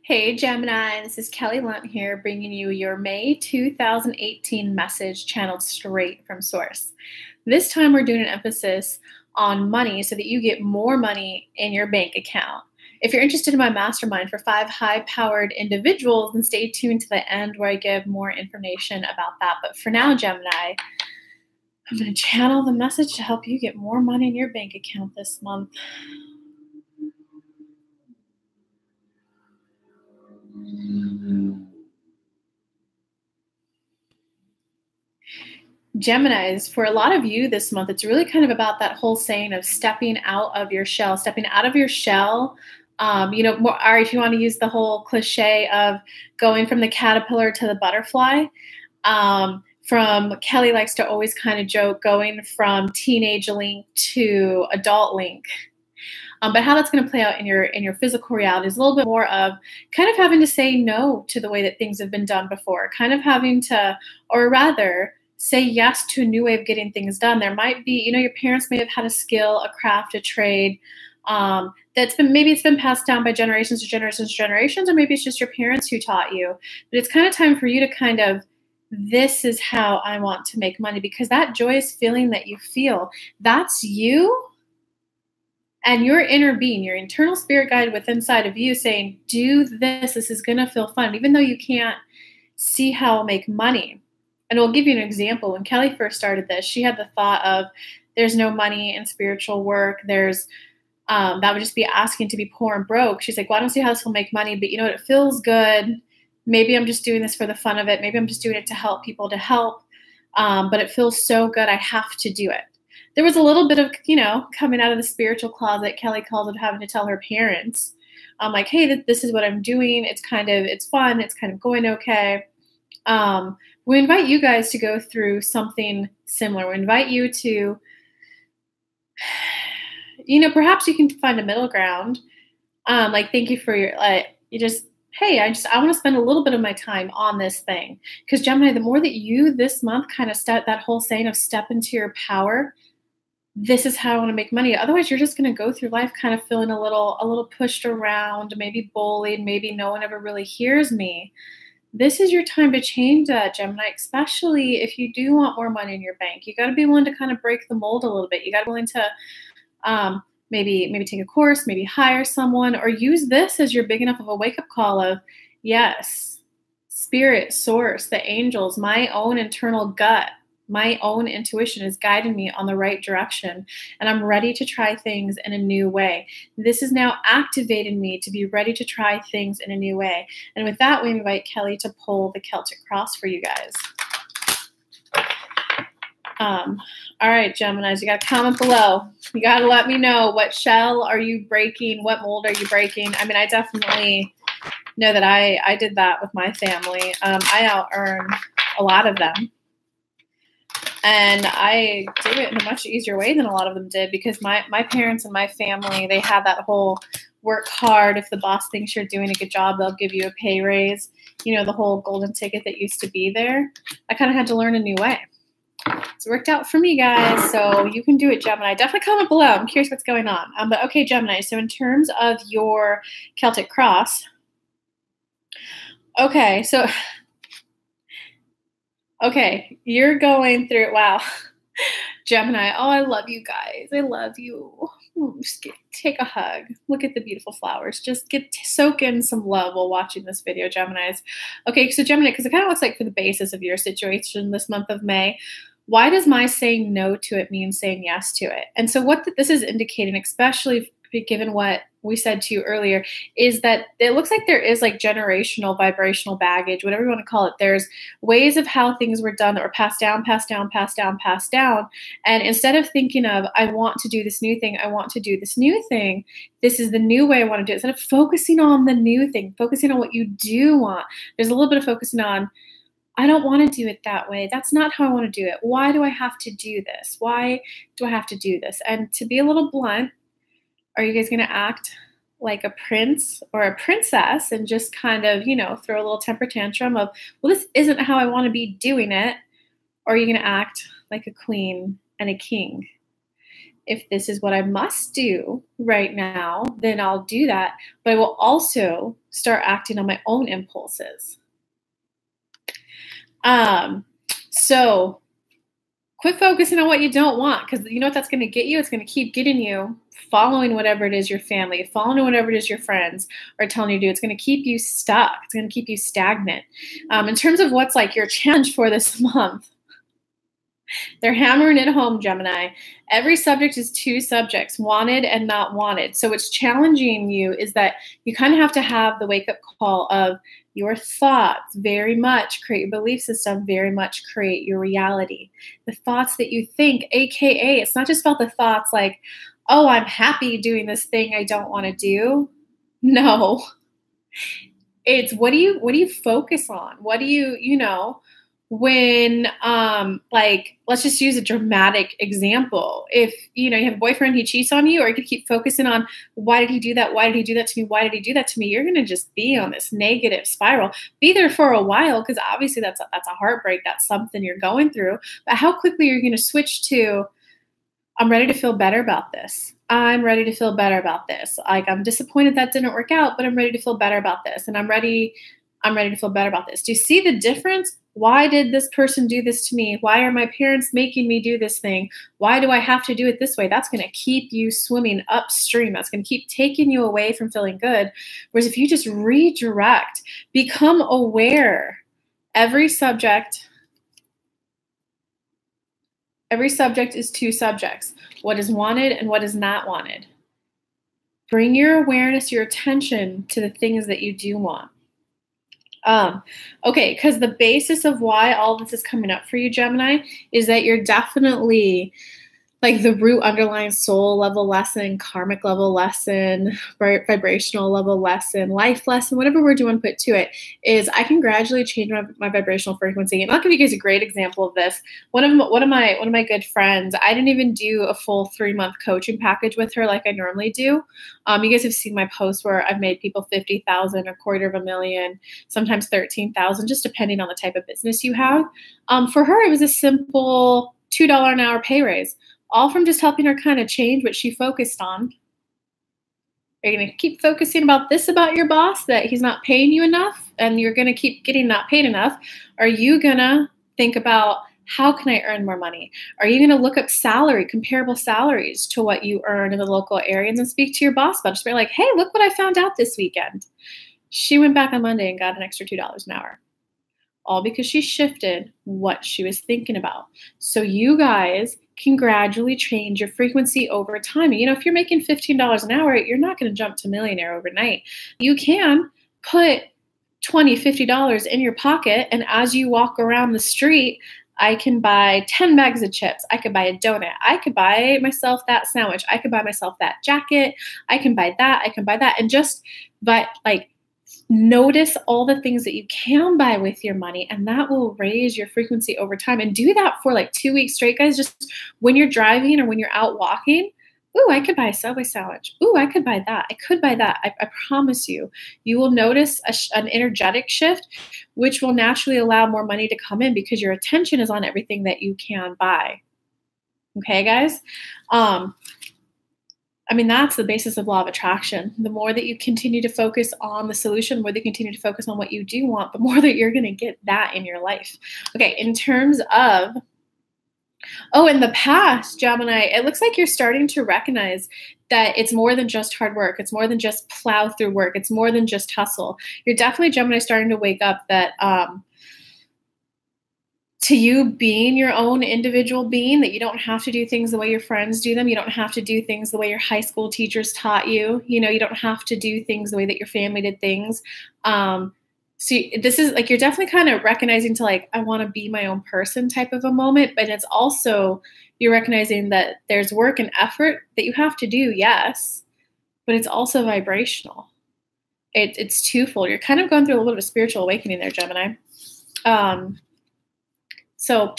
Hey Gemini, this is Kelly Lunt here, bringing you your May 2018 message channeled straight from source. This time we're doing an emphasis on money so that you get more money in your bank account. If you're interested in my mastermind for 5 high-powered individuals, then stay tuned to the end where I give more information about that. But for now, Gemini, I'm going to channel the message to help you get more money in your bank account this month. Geminis, for a lot of you this month, it's really kind of about that whole saying of stepping out of your shell, stepping out of your shell. Or if you want to use the whole cliche of going from the caterpillar to the butterfly. From Kelly likes to always kind of joke, going from teenage Link to adult Link. But how that's going to play out in your physical reality is a little bit more of kind of having to say no to the way that things have been done before, kind of having to, or rather, say yes to a new way of getting things done. There might be, your parents may have had a skill, a craft, a trade that's been passed down by generations to generations to generations, or maybe it's just your parents who taught you. But it's kind of time for you to kind of, this is how I want to make money, because that joyous feeling that you feel, that's you. And your inner being, your internal spirit guide within inside of you saying, do this. This is going to feel fun, even though you can't see how I'll make money. And I'll give you an example. When Kelly first started this, she had the thought of there's no money in spiritual work. There's that would just be asking to be poor and broke. She's like, well, I don't see how this will make money, but it feels good. Maybe I'm just doing this for the fun of it. Maybe I'm just doing it to help people to help. But it feels so good. I have to do it. There was a little bit of, coming out of the spiritual closet, Kelly calls it, having to tell her parents, like, hey, this is what I'm doing. It's fun. It's kind of going okay. We invite you guys to go through something similar. We invite you to, perhaps you can find a middle ground. Thank you for your, hey, I want to spend a little bit of my time on this thing. Because Gemini, the more that you this month kind of step that whole saying of step into your power, this is how I want to make money. Otherwise, you're just going to go through life kind of feeling a little pushed around, maybe bullied, maybe no one ever really hears me. This is your time to change that, Gemini, especially if you do want more money in your bank. You got to be willing to kind of break the mold a little bit. You got to be willing to maybe take a course, maybe hire someone, or use this as your big enough of a wake-up call of, yes, spirit, source, the angels, my own internal gut, my own intuition is guiding me on the right direction, and I'm ready to try things in a new way. This has now activated me to be ready to try things in a new way. And with that, we invite Kelly to pull the Celtic cross for you guys. All right, Geminis, you got to comment below. You got to let me know, what shell are you breaking? What mold are you breaking? I mean, I definitely know that I did that with my family. I out-earn a lot of them. And I did it in a much easier way than a lot of them did, because my parents and my family, they had that whole work hard. If the boss thinks you're doing a good job, they'll give you a pay raise. The whole golden ticket that used to be there. I kind of had to learn a new way. It's worked out for me, guys. So you can do it, Gemini. Definitely comment below. I'm curious what's going on. But okay, Gemini. So in terms of your Celtic cross, okay, so... Okay, you're going through it. Wow. Gemini, oh, I love you guys. I love you. Just take a hug. Look at the beautiful flowers. Just soak in some love while watching this video, Geminis. Okay, so Gemini, because it kind of looks like for the basis of your situation this month of May, why does my saying no to it mean saying yes to it? And so what this is indicating, especially given what we said to you earlier, is that it looks like there is like generational, vibrational baggage, whatever you want to call it. There's ways of how things were done that were passed down, passed down, passed down, passed down. And instead of thinking of, I want to do this new thing, I want to do this new thing, this is the new way I want to do it. Instead of focusing on the new thing, focusing on what you do want, there's a little bit of focusing on, I don't want to do it that way. That's not how I want to do it. Why do I have to do this? Why do I have to do this? And to be a little blunt, are you guys going to act like a prince or a princess and just kind of, throw a little temper tantrum of, well, this isn't how I want to be doing it? Or are you going to act like a queen and a king? If this is what I must do right now, then I'll do that. But I will also start acting on my own impulses. So quit focusing on what you don't want, because you know what that's going to get you? It's going to keep getting you following whatever it is your family, following whatever it is your friends are telling you to do. It's going to keep you stuck. It's going to keep you stagnant. In terms of what's like your challenge for this month, they're hammering it home, Gemini. Every subject is two subjects, wanted and not wanted. So what's challenging you is that you kind of have to have the wake-up call of your thoughts very much create your belief system, very much create your reality. The thoughts that you think, AKA, it's not just about the thoughts like, oh, I'm happy doing this thing I don't want to do. No. It's what do you focus on? What do you know, when like, let's just use a dramatic example. If you have a boyfriend, he cheats on you, or you could keep focusing on, why did he do that? Why did he do that to me? Why did he do that to me? You're gonna just be on this negative spiral. Be there for a while, because obviously that's a heartbreak. That's something you're going through. But how quickly are you gonna switch to, I'm ready to feel better about this. I'm ready to feel better about this. Like, I'm disappointed that didn't work out, but I'm ready to feel better about this. And I'm ready to feel better about this. Do you see the difference? Why did this person do this to me? Why are my parents making me do this thing? Why do I have to do it this way? That's going to keep you swimming upstream. That's going to keep taking you away from feeling good. Whereas if you just redirect, become aware, every subject is two subjects. What is wanted and what is not wanted. Bring your awareness, your attention to the things that you do want. Okay, because the basis of why all this is coming up for you, Gemini, is that you're definitely like the root underlying soul level lesson, karmic level lesson, vibrational level lesson, life lesson, whatever word you want to put to it, is I can gradually change my vibrational frequency. And I'll give you guys a great example of this. One of my good friends, I didn't even do a full 3-month coaching package with her like I normally do. You guys have seen my posts where I've made people $50,000, $250,000, sometimes $13,000, just depending on the type of business you have. For her, it was a simple $2 an hour pay raise. All from just helping her kind of change what she focused on. Are you going to keep focusing about your boss, that he's not paying you enough, and you're going to keep getting not paid enough? Are you going to think about, how can I earn more money? Are you going to look up comparable salaries to what you earn in the local areas, and speak to your boss about it? Just be like, hey, look what I found out this weekend. She went back on Monday and got an extra $2 an hour. All because she shifted what she was thinking about. So you guys can gradually change your frequency over time. If you're making $15 an hour, you're not going to jump to millionaire overnight. You can put $20, $50 in your pocket, and as you walk around the street, I can buy 10 bags of chips. I could buy a donut. I could buy myself that sandwich. I could buy myself that jacket. I can buy that. I can buy that. And notice all the things that you can buy with your money, and that will raise your frequency over time. And do that for like 2 weeks straight, guys. Just when you're driving or when you're out walking, ooh, I could buy a Subway sandwich. Ooh, I could buy that. I could buy that. I promise you, you will notice an energetic shift, which will naturally allow more money to come in, because your attention is on everything that you can buy. Okay, guys? That's the basis of law of attraction. The more that you continue to focus on the solution, the more that you continue to focus on what you do want, the more that you're going to get that in your life. Okay, in terms of, in the past, Gemini, it looks like you're starting to recognize that it's more than just hard work. It's more than just plow through work. It's more than just hustle. You're definitely, Gemini, starting to wake up that to you being your own individual being, that you don't have to do things the way your friends do them. You don't have to do things the way your high school teachers taught you. You don't have to do things the way that your family did things. So this is like, you're definitely kind of recognizing to like, I want to be my own person type of a moment, but it's also, you're recognizing that there's work and effort that you have to do. Yes. But it's also vibrational. It's twofold. You're kind of going through a little bit of a spiritual awakening there, Gemini. So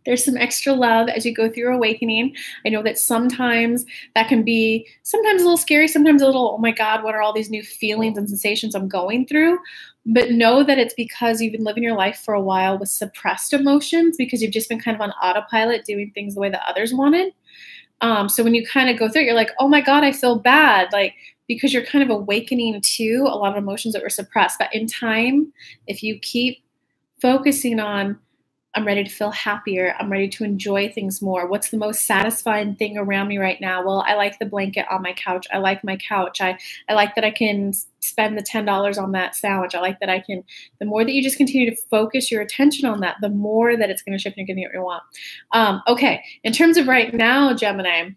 there's some extra love as you go through your awakening. I know that sometimes that can be a little scary, sometimes a little, oh my God, what are all these new feelings and sensations I'm going through? But know that it's because you've been living your life for a while with suppressed emotions, because you've just been kind of on autopilot doing things the way that others wanted. So when you kind of go through it, you're like, oh my God, I feel bad. Like, because you're kind of awakening to a lot of emotions that were suppressed. But in time, if you keep focusing on, I'm ready to feel happier. I'm ready to enjoy things more. What's the most satisfying thing around me right now? Well, I like the blanket on my couch. I like my couch. I like that I can spend the $10 on that sandwich. I like that I can, the more that you just continue to focus your attention on that, the more that it's going to shift and you're going to get what you want. Okay. In terms of right now, Gemini,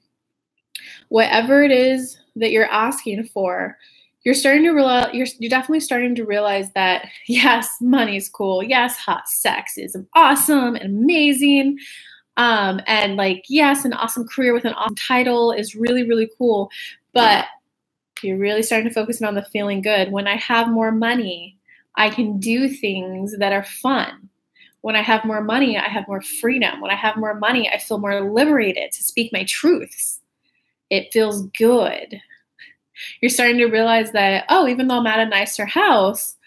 whatever it is that you're asking for, you're starting to realize, you're definitely starting to realize that, yes, money's cool. Yes, hot sex is awesome and amazing. And like, yes, an awesome career with an awesome title is really, really cool. But you're really starting to focus on the feeling good. When I have more money, I can do things that are fun. When I have more money, I have more freedom. When I have more money, I feel more liberated to speak my truths. It feels good. You're starting to realize that, oh, even though I'm at a nicer house,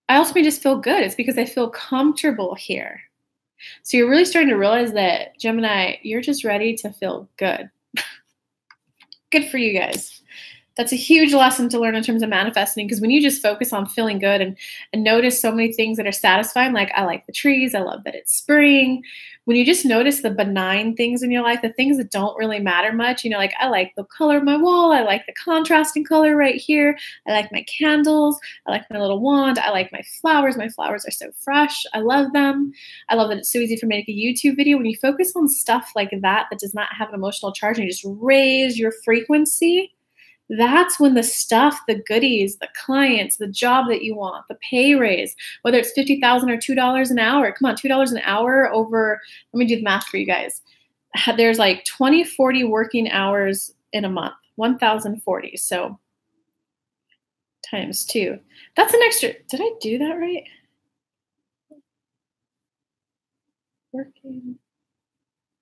I also may just feel good. It's because I feel comfortable here. So you're really starting to realize that, Gemini, you're just ready to feel good. Good for you guys. That's a huge lesson to learn in terms of manifesting, because when you just focus on feeling good and notice so many things that are satisfying, like I like the trees, I love that it's spring. When you just notice the benign things in your life, the things that don't really matter much, you know, like I like the color of my wall, I like the contrasting color right here, I like my candles, I like my little wand, I like my flowers are so fresh, I love them. I love that it's so easy for me to make a YouTube video. When you focus on stuff like that does not have an emotional charge and you just raise your frequency, that's when the stuff, the goodies, the clients, the job that you want, the pay raise, whether it's $50,000 or $2 an hour, come on, $2 an hour over, let me do the math for you guys. There's like 40 working hours in a month, 1,040. So times 2. That's an extra, did I do that right? Working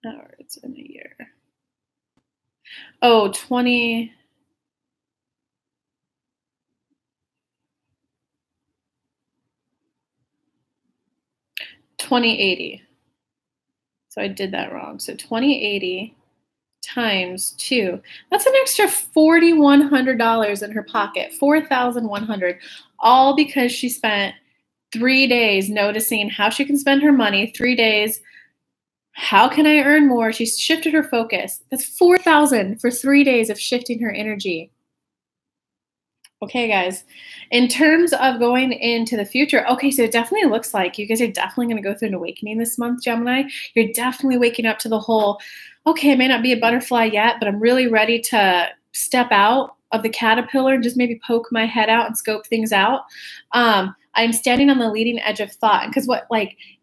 hours in a year. Oh, 2080. So I did that wrong. So 2080 times 2. That's an extra $4,100 in her pocket. $4,100, all because she spent 3 days noticing how she can spend her money. 3 days. How can I earn more? She shifted her focus. That's $4,000 for 3 days of shifting her energy. Okay, guys, in terms of going into the future, okay, so it definitely looks like you guys are definitely going to go through an awakening this month, Gemini. You're definitely waking up to the whole, okay, I may not be a butterfly yet, but I'm really ready to step out of the caterpillar and just maybe poke my head out and scope things out. I'm standing on the leading edge of thought. Because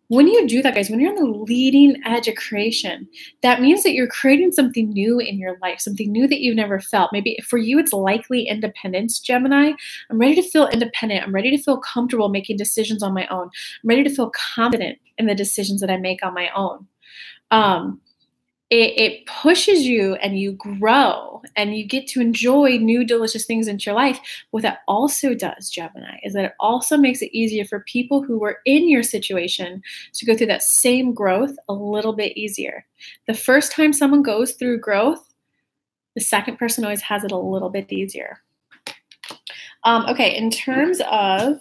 when you do that, guys, when you're on the leading edge of creation, that means that you're creating something new in your life, something new that you've never felt. Maybe for you, it's likely independence, Gemini. I'm ready to feel independent. I'm ready to feel comfortable making decisions on my own. I'm ready to feel confident in the decisions that I make on my own. It pushes you and you grow and you get to enjoy new delicious things into your life. What that also does, Gemini, is that it also makes it easier for people who were in your situation to go through that same growth a little bit easier. The first time someone goes through growth, the second person always has it a little bit easier. Okay, in terms of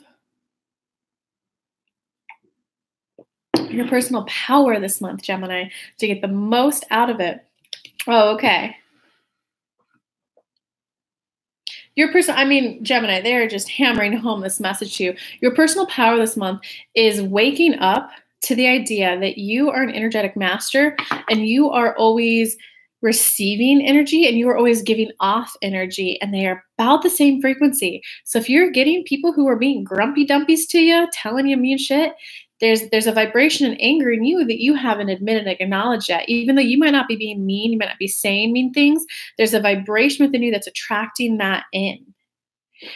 your personal power this month, Gemini, to get the most out of it. Oh, okay. Gemini, they're just hammering home this message to you. Your personal power this month is waking up to the idea that you are an energetic master and you are always receiving energy and you are always giving off energy, and they are about the same frequency. So if you're getting people who are being grumpy dumpies to you, telling you mean shit, there's a vibration and anger in you that you haven't admitted and acknowledged yet. Even though you might not be being mean, you might not be saying mean things, there's a vibration within you that's attracting that in.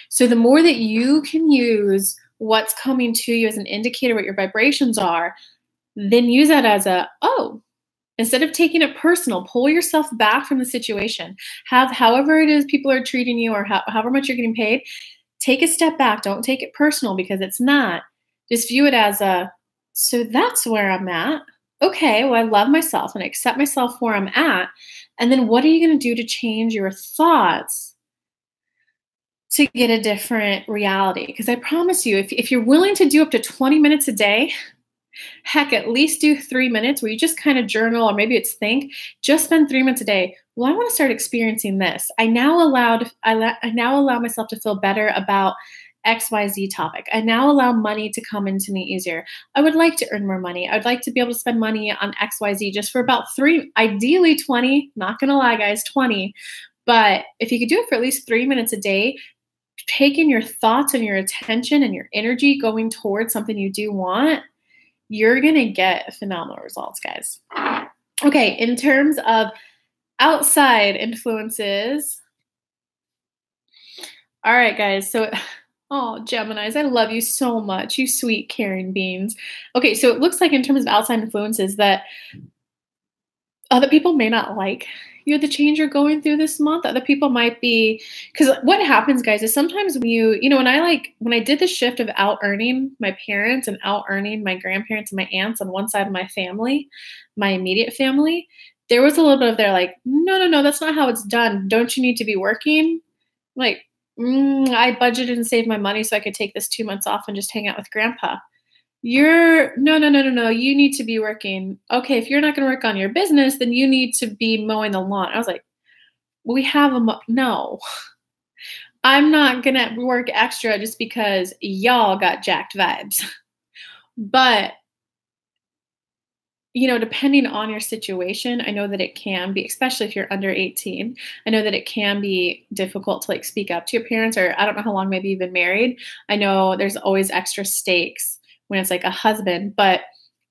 So the more that you can use what's coming to you as an indicator what your vibrations are, then use that as instead of taking it personal, pull yourself back from the situation. Have however it is people are treating you or however much you're getting paid, take a step back. Don't take it personal because it's not. Just view it as so that's where I'm at. Okay, well, I love myself and I accept myself where I'm at. And then what are you going to do to change your thoughts to get a different reality? Because I promise you, if you're willing to do up to 20 minutes a day, heck, at least do 3 minutes where you just kind of journal, or maybe it's think, just spend 3 minutes a day. Well, I want to start experiencing this. I now allow myself to feel better about XYZ topic. I now allow money to come into me easier. I would like to earn more money. I would like to be able to spend money on XYZ just for about 3, ideally 20, not going to lie, guys, 20. But if you could do it for at least 3 minutes a day, taking your thoughts and your attention and your energy going towards something you do want, you're going to get phenomenal results, guys. Okay, in terms of outside influences. All right, guys. So, oh, Geminis, I love you so much. You sweet, caring beings. Okay, so it looks like in terms of outside influences that other people may not like the change you're going through this month. Other people might be, because what happens, guys, is sometimes when when I did the shift of out earning my parents and out earning my grandparents and my aunts on one side of my family, my immediate family, there was a little bit of they're like, no, that's not how it's done. Don't you need to be working? Like, I budgeted and saved my money so I could take this 2 months off and just hang out with grandpa. No. You need to be working. Okay, if you're not going to work on your business, then you need to be mowing the lawn. I was like, no. I'm not going to work extra just because y'all got jacked vibes. But, depending on your situation, I know that it can be, especially if you're under 18, I know that it can be difficult to speak up to your parents, or I don't know how long maybe you've been married. I know there's always extra stakes when it's like a husband, but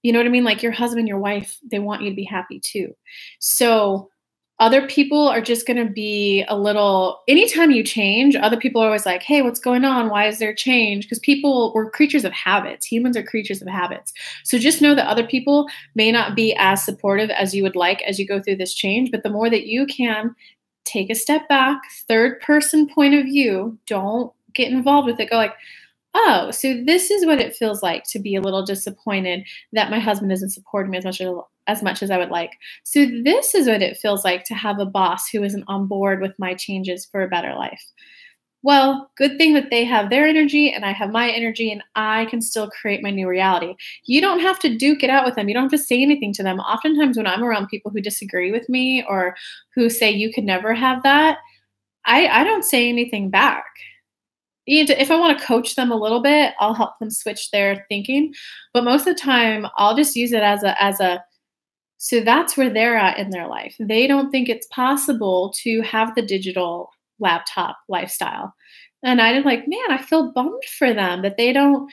you know what I mean? Like your husband, your wife, they want you to be happy too. So other people are just going to be anytime you change, other people are always like, hey, what's going on? Why is there change? Because we're creatures of habits. Humans are creatures of habits. So just know that other people may not be as supportive as you would like as you go through this change. But the more that you can take a step back, third person point of view, don't get involved with it. Go like, oh, so this is what it feels like to be a little disappointed that my husband isn't supporting me as much as I would like. So this is what it feels like to have a boss who isn't on board with my changes for a better life. Well, good thing that they have their energy and I have my energy, and I can still create my new reality. You don't have to duke it out with them. You don't have to say anything to them. Oftentimes when I'm around people who disagree with me or who say you could never have that, I don't say anything back. If I want to coach them a little bit, I'll help them switch their thinking. But most of the time, I'll just use it so that's where they're at in their life. They don't think it's possible to have the digital laptop lifestyle. And I did I feel bummed for them that they don't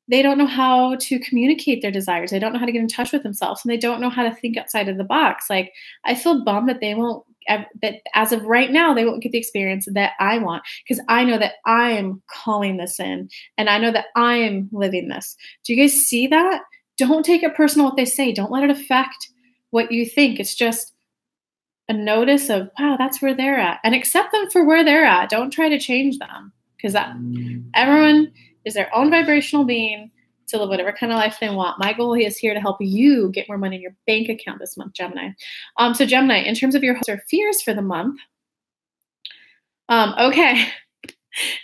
know how to communicate their desires. They don't know how to get in touch with themselves, and they don't know how to think outside of the box. Like, I feel bummed that that as of right now, they won't get the experience that I want, because I know that I am calling this in and I know that I am living this. Do you guys see that? Don't take it personal what they say. Don't let it affect what you think. It's just a notice of, wow, that's where they're at, and accept them for where they're at. Don't try to change them, because everyone is their own vibrational being to live whatever kind of life they want. My goal is here to help you get more money in your bank account this month, Gemini. So Gemini, in terms of your hopes or fears for the month, okay.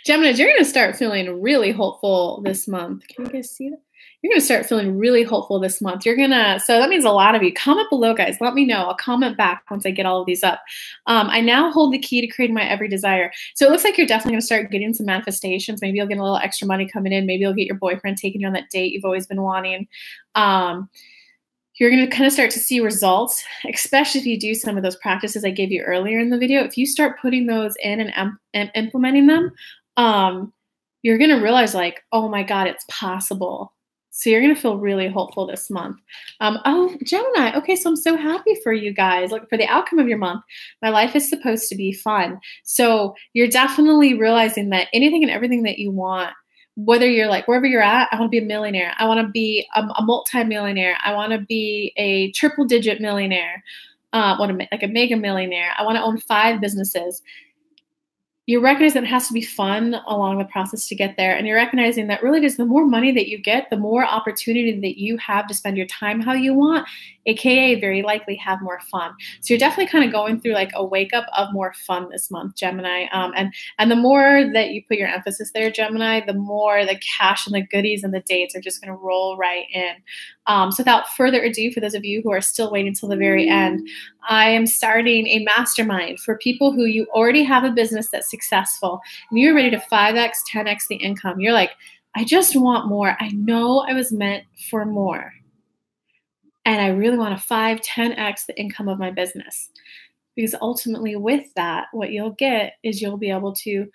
Gemini, you're going to start feeling really hopeful this month. Can you guys see that? You're going to start feeling really hopeful this month. So that means a lot of you. Comment below, guys. Let me know. I'll comment back once I get all of these up. I now hold the key to creating my every desire. So it looks like you're definitely going to start getting some manifestations. Maybe you'll get a little extra money coming in. Maybe you'll get your boyfriend taking you on that date you've always been wanting. You're going to kind of start to see results, especially if you do some of those practices I gave you earlier in the video. If you start putting those in and implementing them, you're going to realize oh my God, it's possible. So you're going to feel really hopeful this month. Oh, Gemini. Okay, so I'm so happy for you guys. Look, for the outcome of your month, my life is supposed to be fun. So you're definitely realizing that anything and everything that you want, whether you're wherever you're at, I want to be a millionaire. I want to be a multi-millionaire. I want to be a triple-digit millionaire. I want to make a mega millionaire. I want to own 5 businesses. you recognize that it has to be fun along the process to get there. And you're recognizing that really just the more money that you get, the more opportunity that you have to spend your time how you want, AKA very likely have more fun. So you're definitely kind of going through like a wake up of more fun this month, Gemini. And the more that you put your emphasis there, Gemini, the more the cash and the goodies and the dates are just going to roll right in. So without further ado, for those of you who are still waiting till the very end, I am starting a mastermind for people who you already have a business that's successful and you're ready to 5x, 10x the income. You're like, I just want more. I know I was meant for more. And I really want to 5, 10x the income of my business. Because ultimately with that, what you'll get is you'll be able to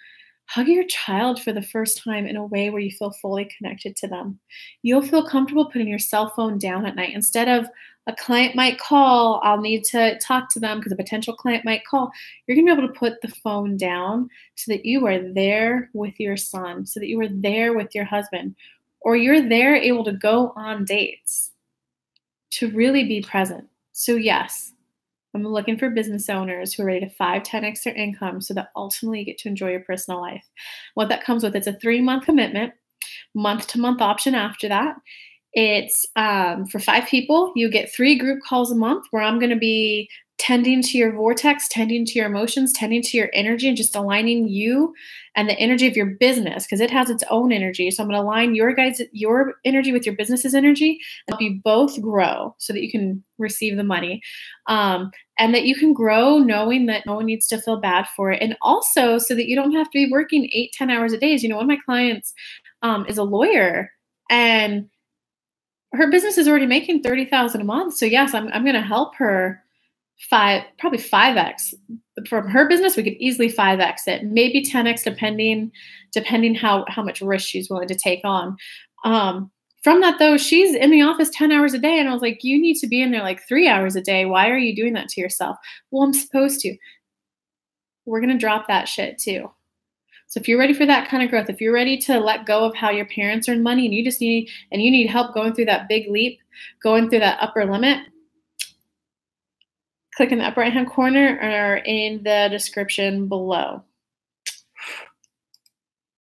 hug your child for the first time in a way where you feel fully connected to them. You'll feel comfortable putting your cell phone down at night. Instead of a client might call, I'll need to talk to them because a potential client might call. You're going to be able to put the phone down so that you are there with your son, so that you are there with your husband, or you're there able to go on dates, to really be present. So yes, I'm looking for business owners who are ready to 5, 10x their income so that ultimately you get to enjoy your personal life. What that comes with, it's a 3-month commitment, month-to-month option after that. It's for 5 people. You get 3 group calls a month where I'm going to be tending to your vortex, tending to your emotions, tending to your energy, and just aligning you and the energy of your business because it has its own energy. So I'm going to align your energy with your business's energy and help you both grow so that you can receive the money. And that you can grow knowing that no one needs to feel bad for it. And also so that you don't have to be working 8, 10 hours a day. You know, one of my clients is a lawyer and her business is already making $30,000 a month. So yes, I'm going to help her probably 5x from her business. We could easily 5x it, maybe 10x, depending how much risk she's willing to take on. From that though, she's in the office 10 hours a day. And I was like, you need to be in there like 3 hours a day. Why are you doing that to yourself? Well, I'm supposed to. We're going to drop that shit too. So if you're ready for that kind of growth, if you're ready to let go of how your parents earn money and you need help going through that big leap, going through that upper limit, click in the upper right-hand corner or in the description below.